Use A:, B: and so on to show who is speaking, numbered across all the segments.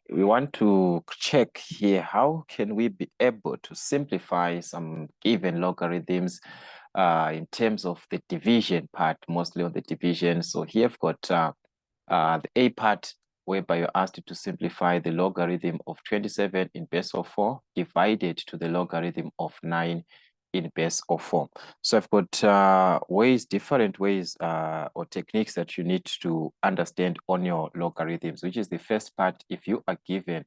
A: We want to check here, how can we be able to simplify some given logarithms in terms of the division part, mostly on the division. So here I've got the A part, whereby you're asked to simplify the logarithm of 27 in base of 4 divided to the logarithm of 9 in base of 4. So I've got different ways or techniques that you need to understand on your logarithms, which is the first part. If you are given,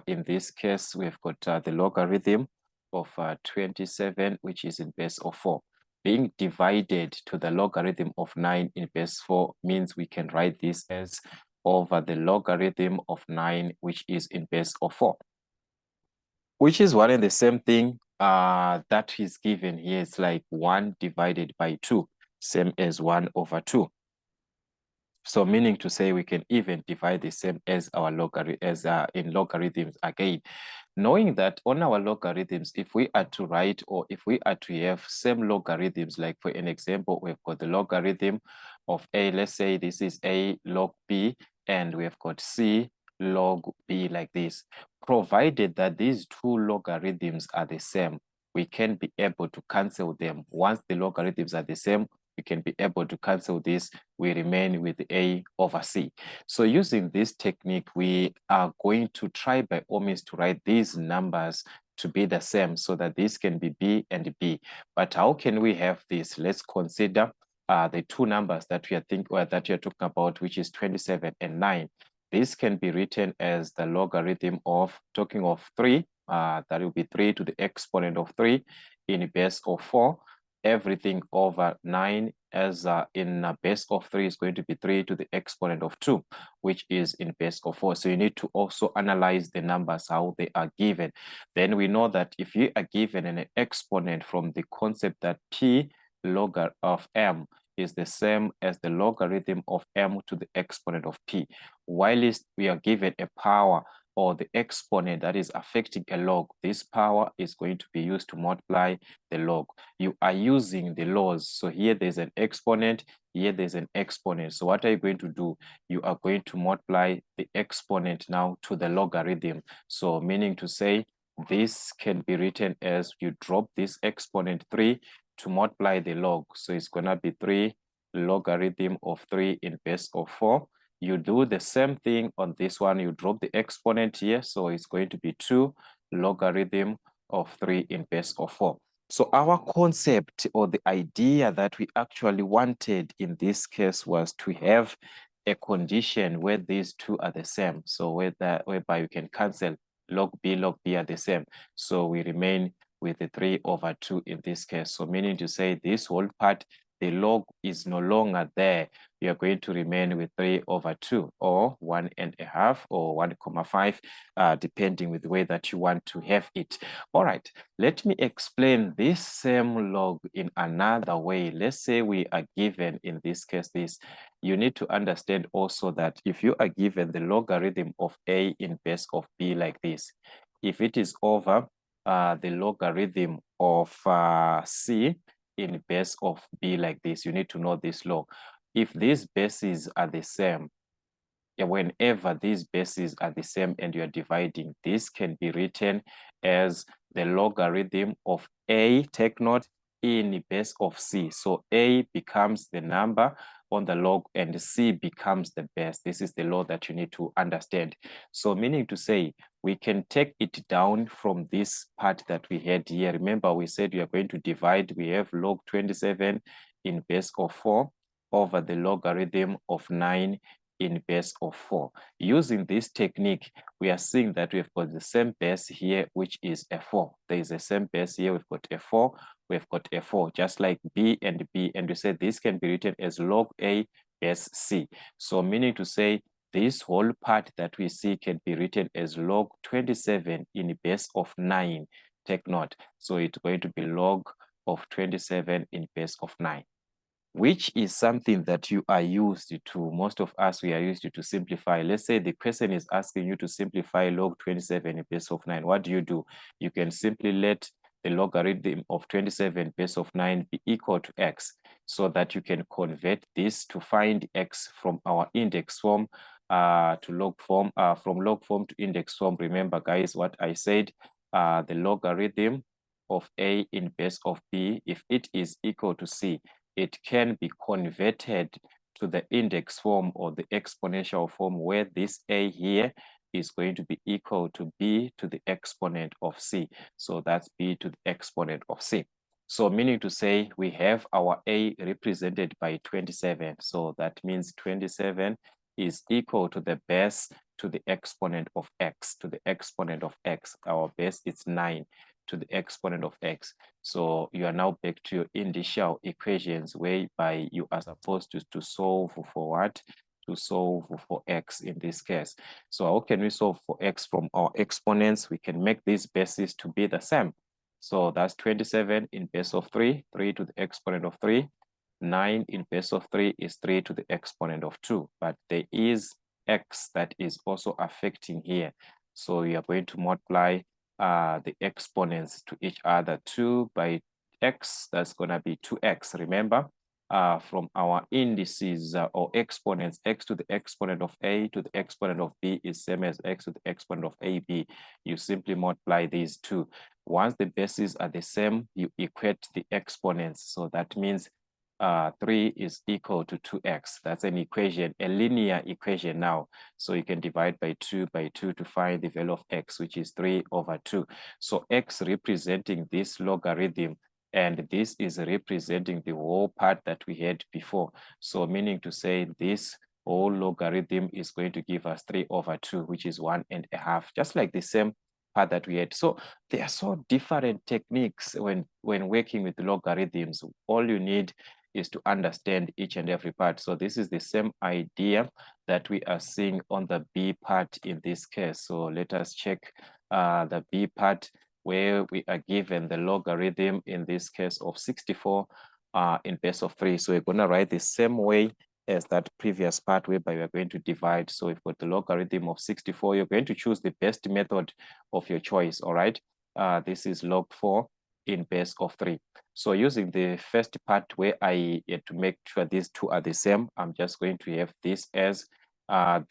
A: in this case, we've got the logarithm of 27, which is in base of 4. Being divided to the logarithm of 9 in base 4 means we can write this as over the logarithm of 9, which is in base of 4, which is one and the same thing that is given here. It's like 1 divided by 2, same as 1 over 2. So meaning to say we can even divide the same as our logarithm in logarithms again. Knowing that on our logarithms, if we are to write, or if we are to have same logarithms, like for an example, we've got the logarithm of A, let's say this is A log B, and we've got C log B like this. Provided that these two logarithms are the same, we can be able to cancel them. Once the logarithms are the same, we can be able to cancel this. We remain with A over C. So using this technique, we are going to try by all means to write these numbers to be the same, so that this can be B and B. But how can we have this? Let's consider the two numbers that we are talking about, which is 27 and 9. This can be written as the logarithm of, talking of 3, that will be 3 to the exponent of 3 in base of 4. Everything over 9 as in base of 3 is going to be 3 to the exponent of 2, which is in base of 4. So you need to also analyze the numbers, how they are given. Then we know that if you are given an exponent from the concept that P log of M is the same as the logarithm of M to the exponent of P, while we are given a power or the exponent that is affecting a log, this power is going to be used to multiply the log. You are using the laws. So here there's an exponent, here there's an exponent. So what are you going to do? You are going to multiply the exponent now to the logarithm. So meaning to say, this can be written as you drop this exponent 3 to multiply the log. So it's going to be 3 logarithm of 3 in base of 4. You do the same thing on this one. You drop the exponent here. So it's going to be 2 logarithm of 3 in base of 4. So our concept, or the idea that we actually wanted in this case, was to have a condition where these two are the same. So whereby you can cancel log B are the same. So we remain with the 3 over 2 in this case. So meaning to say, this whole part, the log is no longer there. You are going to remain with 3 over 2, or 1.5, or 1.5, depending with the way that you want to have it. All right, let me explain this same log in another way. Let's say we are given, in this case, this. You need to understand also that if you are given the logarithm of A in base of B like this, if it is over the logarithm of C in base of B like this, you need to know this law. If these bases are the same, whenever these bases are the same and you're dividing, this can be written as the logarithm of A, take note, in base of C. So A becomes the number on the log and C becomes the base. This is the law that you need to understand. So meaning to say, we can take it down from this part that we had here. Remember, we said we are going to divide. We have log 27 in base of 4 over the logarithm of 9 in base of 4. Using this technique, we are seeing that we've got the same base here, which is a 4. There is the same base here. We've got a 4. We've got a 4, just like B, and we said this can be written as log A base C. So meaning to say, this whole part that we see can be written as log 27 in base of 9. Take note. So it's going to be log of 27 in base of 9, which is something that you are used to. Most of us, we are used to simplify. Let's say the question is asking you to simplify log 27 in base of 9. What do? You can simply let the logarithm of 27 base of 9 be equal to x, so that you can convert this to find x from our index form. to log form, from log form to index form. Remember, guys, what I said, the logarithm of a in base of b, if it is equal to c, it can be converted to the index form or the exponential form, where this a here is going to be equal to b to the exponent of c. So that's b to the exponent of c. So meaning to say we have our a represented by 27. So that means 27 is equal to the base to the exponent of x, to the exponent of x. Our base is 9 to the exponent of x. So you are now back to your initial equations, whereby you are supposed to solve for what? To solve for x in this case. So how can we solve for x from our exponents? We can make these bases to be the same. So that's 27 in base of 3, 3 to the exponent of 3. 9 in base of 3 is 3 to the exponent of 2. But there is x that is also affecting here. So we are going to multiply the exponents to each other. 2 by x, that's going to be 2x. Remember, from our indices or exponents, x to the exponent of a to the exponent of b is same as x to the exponent of ab. You simply multiply these two. Once the bases are the same, you equate the exponents. So that means 3 is equal to 2x. That's an equation, a linear equation now. So you can divide by 2 to find the value of x, which is 3 over 2. So x representing this logarithm, and this is representing the whole part that we had before. So meaning to say this whole logarithm is going to give us 3 over 2, which is 1.5, just like the same part that we had. So there are so different techniques when working with logarithms. All you need is to understand each and every part. So this is the same idea that we are seeing on the B part in this case. So let us check the B part, where we are given the logarithm in this case of 64 in base of 3. So we're going to write the same way as that previous part, whereby we're going to divide. So we've got the logarithm of 64. You're going to choose the best method of your choice, all right? This is log 4 in base of 3. So using the first part, where I had to make sure these two are the same, I'm just going to have this as,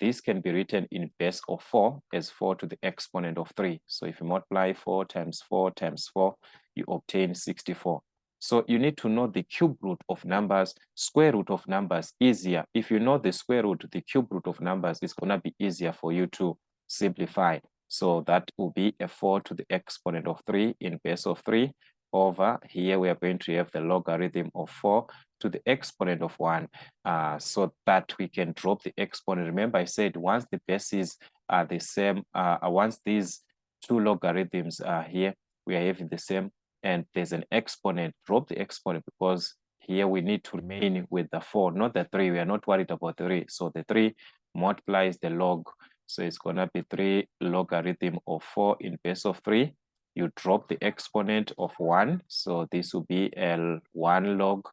A: this can be written in base of 4 as 4 to the exponent of 3. So if you multiply 4 times 4 times 4, you obtain 64. So you need to know the cube root of numbers, square root of numbers easier. If you know the square root, the cube root of numbers, is going to be easier for you to simplify. So that will be a 4 to the exponent of 3 in base of 3 over here. We are going to have the logarithm of 4 to the exponent of 1, so that we can drop the exponent. Remember, I said once the bases are the same, once these two logarithms are here, we are having the same, and there's an exponent, drop the exponent, because here we need to remain with the 4, not the 3. We are not worried about the 3. So the 3 multiplies the log. So it's going to be 3 logarithm of 4 in base of 3. You drop the exponent of 1. So this will be L1 log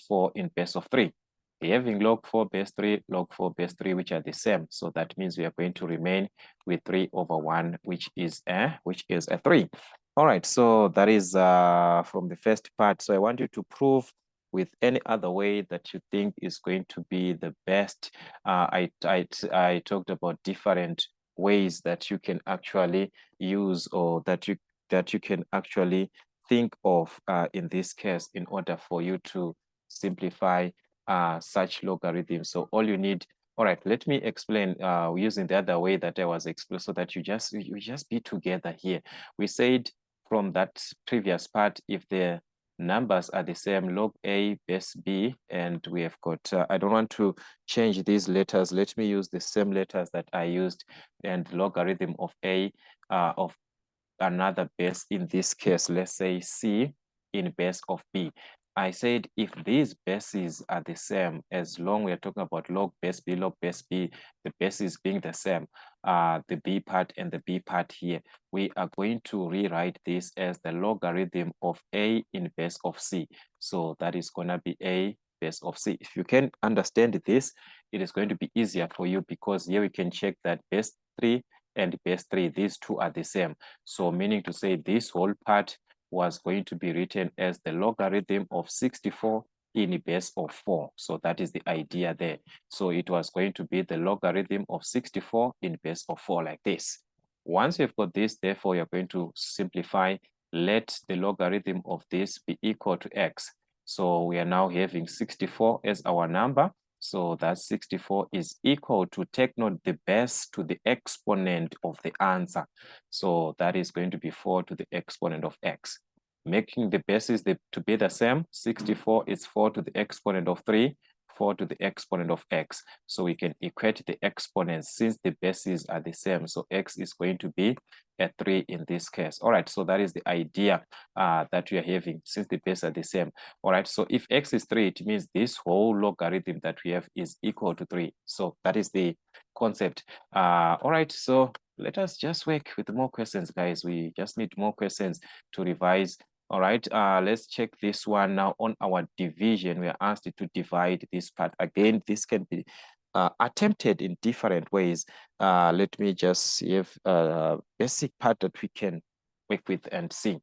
A: 4 in base of 3. We're having log 4 base 3, log 4 base 3, which are the same. So that means we are going to remain with 3 over 1, which is a 3. All right, so that is from the first part. So I want you to prove with any other way that you think is going to be the best. I talked about different ways that you can actually use, or that you can actually think of in this case, in order for you to simplify such logarithms. So all you need. All right, let me explain using the other way that I was explaining, so that you just be together here. We said from that previous part, if the numbers are the same, log A base B, and we have got, I don't want to change these letters. Let me use the same letters that I used, and logarithm of A of another base, in this case, let's say C in base of B. I said if these bases are the same, as long we are talking about log base B, the bases being the same, the B part and the B part here, we are going to rewrite this as the logarithm of A in base of C. So that is going to be A base of C. If you can understand this, it is going to be easier for you, because here we can check that base 3 and base 3, these two are the same. So meaning to say, this whole part was going to be written as the logarithm of 64 in base of 4. So that is the idea there. So it was going to be the logarithm of 64 in base of 4 like this. Once you've got this, therefore, you're going to simplify. Let the logarithm of this be equal to x. So we are now having 64 as our number. So that 64 is equal to, take note, the base to the exponent of the answer. So that is going to be 4 to the exponent of x. Making the bases to be the same, 64 is 4 to the exponent of 3, 4 to the exponent of x. So we can equate the exponents since the bases are the same. So x is going to be a 3 in this case. All right, so that is the idea that we are having since the bases are the same. All right, so if x is 3, it means this whole logarithm that we have is equal to 3. So that is the concept. All right, so let us just work with more questions, guys. We just need more questions to revise. All right, let's check this one now. On our division, we are asked to divide this part. Again, this can be attempted in different ways. Let me just have a basic part that we can work with and see.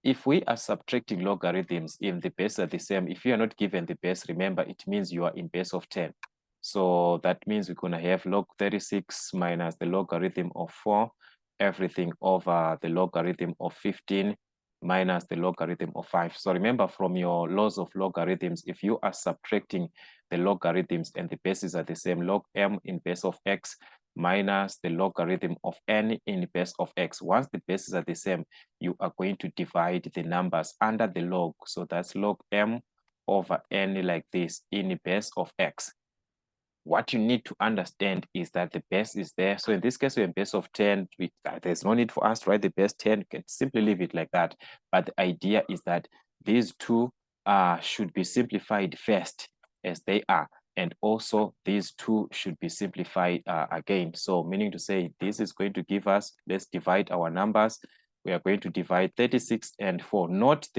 A: If we are subtracting logarithms, if the base are the same, if you are not given the base, remember, it means you are in base of 10. So that means we're going to have log 36 minus the logarithm of 4, everything over the logarithm of 15 minus the logarithm of 5. So remember, from your laws of logarithms, if you are subtracting the logarithms and the bases are the same, log m in base of x minus the logarithm of n in base of x. Once the bases are the same, you are going to divide the numbers under the log. So that's log m over n like this in base of x. What you need to understand is that the base is there. So in this case, we're in base of 10. There's no need for us to write the base 10. You can simply leave it like that. But the idea is that these two should be simplified first as they are. And also these two should be simplified again. So meaning to say, this is going to give us, let's divide our numbers. We are going to divide 36 and 4. Not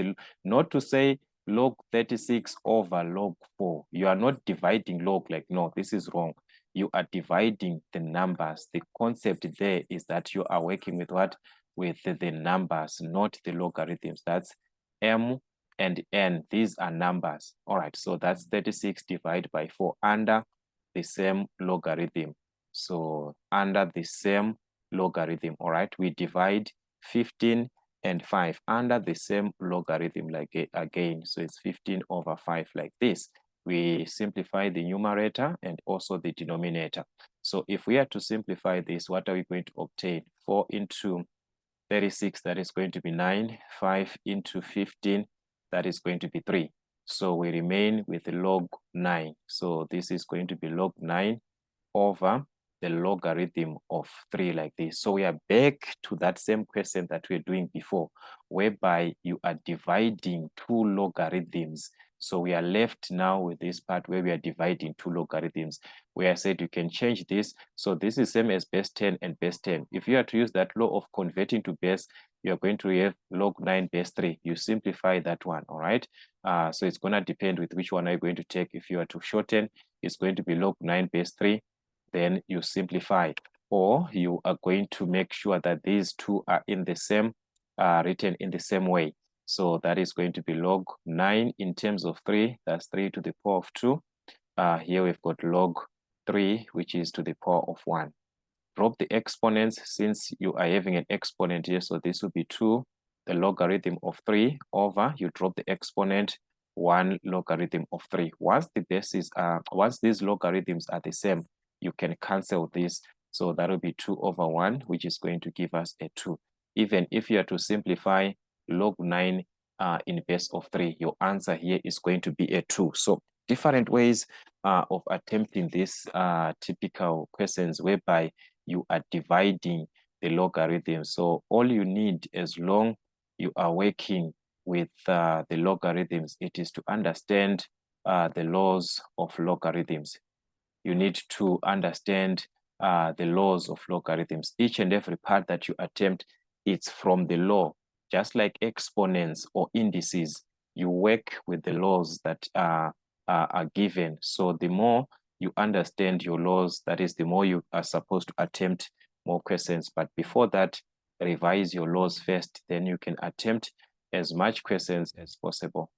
A: to say log 36 over log 4. You are not dividing log, like, no, this is wrong. You are dividing the numbers. The concept there is that you are working with what? With the numbers, not the logarithms. That's m and n. These are numbers. All right, so that's 36 divided by 4 under the same logarithm. So under the same logarithm, all right, we divide 15 and 5 under the same logarithm like again. So it's 15 over 5 like this. We simplify the numerator and also the denominator. So if we are to simplify this, what are we going to obtain? 4 into 36, that is going to be 9. 5 into 15, that is going to be 3. So we remain with log 9. So this is going to be log 9 over the logarithm of 3 like this. So we are back to that same question that we were doing before, whereby you are dividing two logarithms. So we are left now with this part where we are dividing two logarithms, where I said you can change this. So this is same as base 10 and base 10. If you are to use that law of converting to base, you are going to have log 9 base 3. You simplify that one, all right? So it's going to depend with which one are you going to take. If you are to shorten, it's going to be log 9 base 3. Then you simplify, or you are going to make sure that these two are in the same, written in the same way. So that is going to be log 9 in terms of 3, that's 3 to the power of 2. Here we've got log 3, which is to the power of 1. Drop the exponents since you are having an exponent here. So this will be 2, the logarithm of 3 over, you drop the exponent, 1 logarithm of 3. Once the bases are, once these logarithms are the same, you can cancel this. So that will be 2 over 1, which is going to give us a 2. Even if you are to simplify log 9 in base of 3, your answer here is going to be a 2. So different ways of attempting these typical questions whereby you are dividing the logarithm. So all you need, as long you are working with the logarithms, it is to understand the laws of logarithms. You need to understand the laws of logarithms. Each and every part that you attempt, it's from the law. Just like exponents or indices, you work with the laws that are given. So the more you understand your laws, that is, the more you are supposed to attempt more questions. But before that, revise your laws first, then you can attempt as much questions as possible.